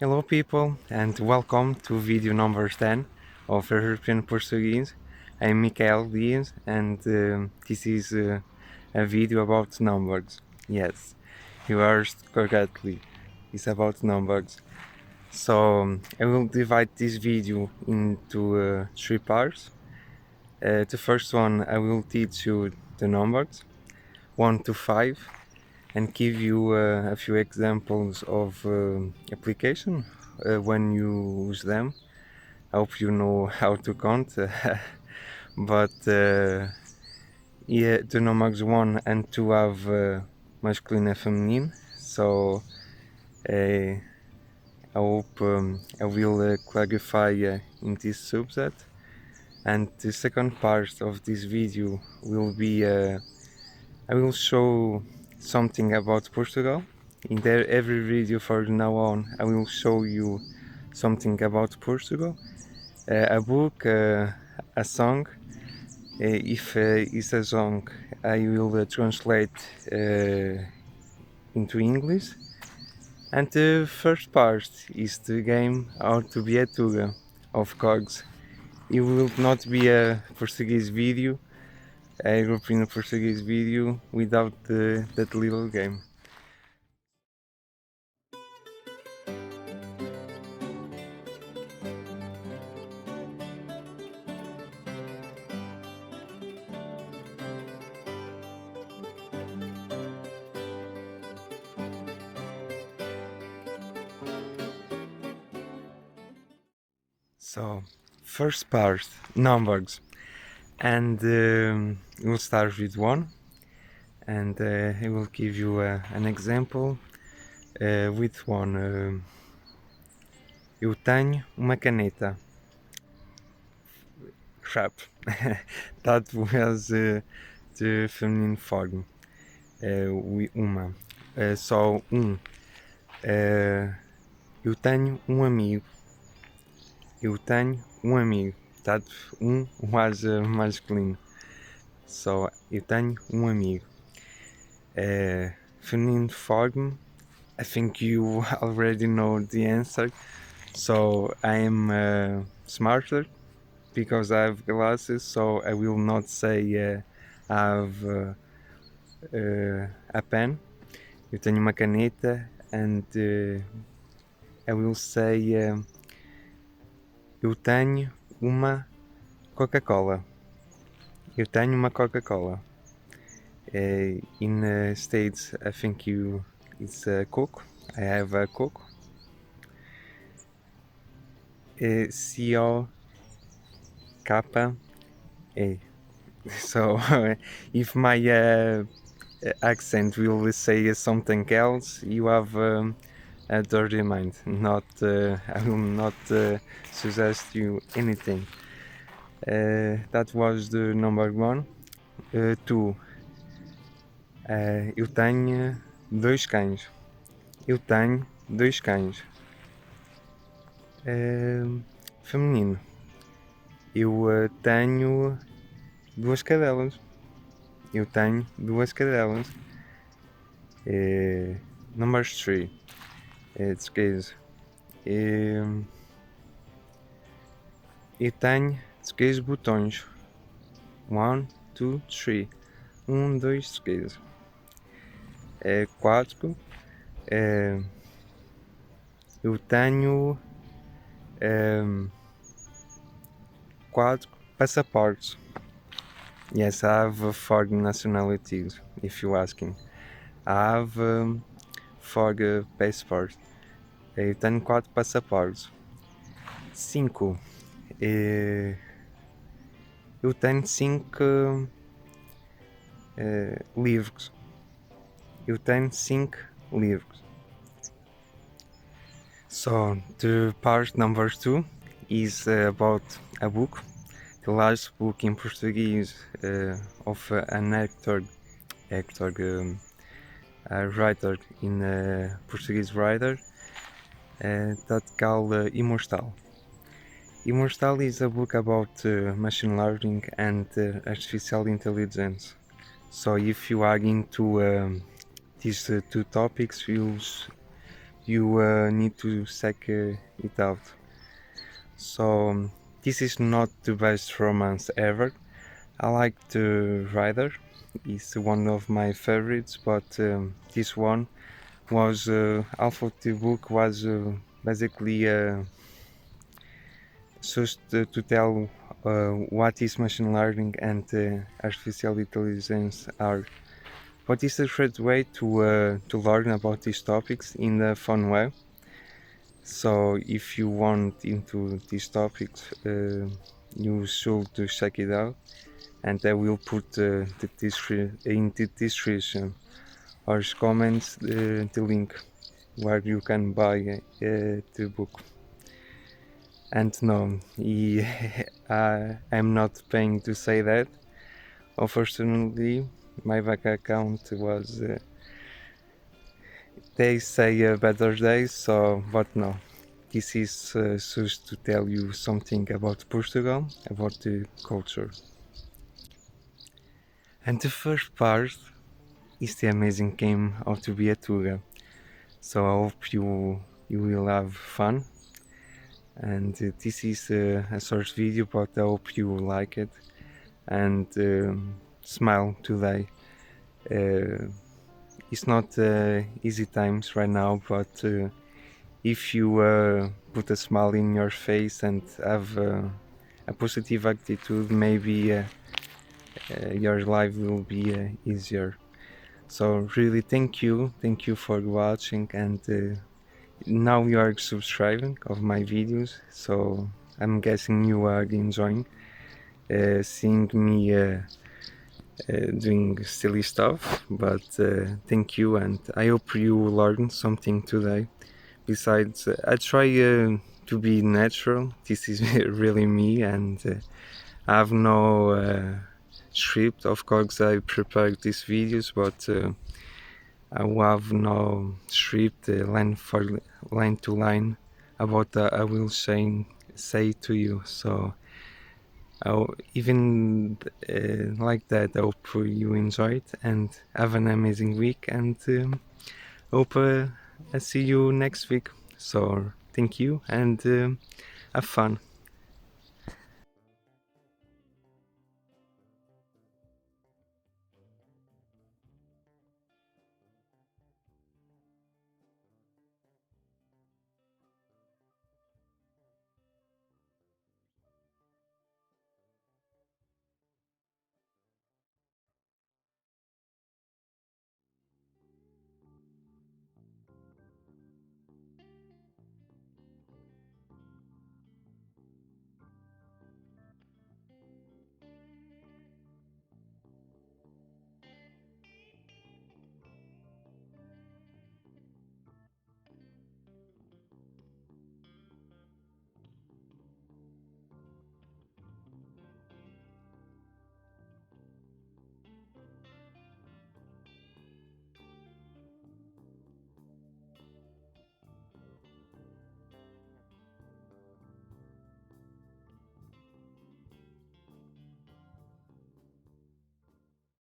Hello people and welcome to video number 10 of European Portuguese. I'm Mikael Diaz and this is a video about numbers. Yes, you heard correctly, it's about numbers. So I will divide this video into three parts. The first one I will teach you the numbers 1 to 5 and give you a few examples of application when you use them. I hope you know how to count, but yeah, the numbers 1 and 2 have masculine and feminine, so I hope I will clarify in this subject. And the second part of this video will be I will show something about Portugal. In there, every video from now on, I will show you something about Portugal, a book, a song. If it's a song, I will translate into English. And the first part is the game How to be a Tuga, of course. It will not be a Portuguese video, a European Portuguese video without that little game. So, first part, numbers, and we'll start with 1, and I will give you an example with 1. Eu tenho uma caneta. Sharp. That was the feminine form. Uma. Só um. Eu tenho um amigo. Eu tenho um amigo. That was masculine. So, eu tenho um amigo. Feminine form, I think you already know the answer. So, I am smarter because I have glasses, so I will not say I have a pen. Eu tenho uma caneta, and I will say eu tenho uma Coca-Cola. Eu tenho uma Coca-Cola. In States, I think it's a Coke. I have a Coke. C-O-K-A. So if my accent will say something else, you have a dirty mind. Not, I will not suggest you anything. That was the number 1. 2. Eu tenho 2 cães. Eu tenho 2 cães. Feminino. Eu tenho 2 cadelas. Eu tenho 2 cadelas. Number 3. Desqueijo. Eu tenho 3 botões. 1, 2, 3. 1, 2, desqueijo. 4. Eu tenho 4 passaportes. Yes, I have 4 nationalities, if you're asking. I have 4 passports. Eu tenho 4 passaportes. 5. Eu tenho 5 livros. Eu tenho 5 livros. So, the part number 2 is about a book. The last book in Portuguese of an a writer in Portuguese writer that called Imortal. Imortal is a book about machine learning and artificial intelligence. So if you are into these two topics, you need to check it out. So this is not the best romance ever. I like The Rider. It's one of my favorites, but this one was half of the book was basically just to tell what is machine learning and artificial intelligence are. But it's a great way to learn about these topics in a fun way. So if you want into these topics, you should check it out, and I will put in the description or comments the link where you can buy the book. And no, I'm not paying to say that. Unfortunately, my bank account was. They say better days, so but no. This is just to tell you something about Portugal, about the culture. And the first part is the amazing game of the Biatuga. So I hope you will have fun. And this is a short video, but I hope you will like it and smile today. It's not easy times right now, but if you put a smile in your face and have a positive attitude, maybe your life will be easier. So really thank you for watching, and now you are subscribing of my videos, so I'm guessing you are enjoying seeing me doing silly stuff, but thank you, and I hope you learned something today. Besides, I try to be natural. This is really me, and I have no script. Of course, I prepared these videos, but I have no script line for line to line about I will say to you. So even like that, I hope you enjoy it and have an amazing week, and hope I see you next week. So thank you, and have fun.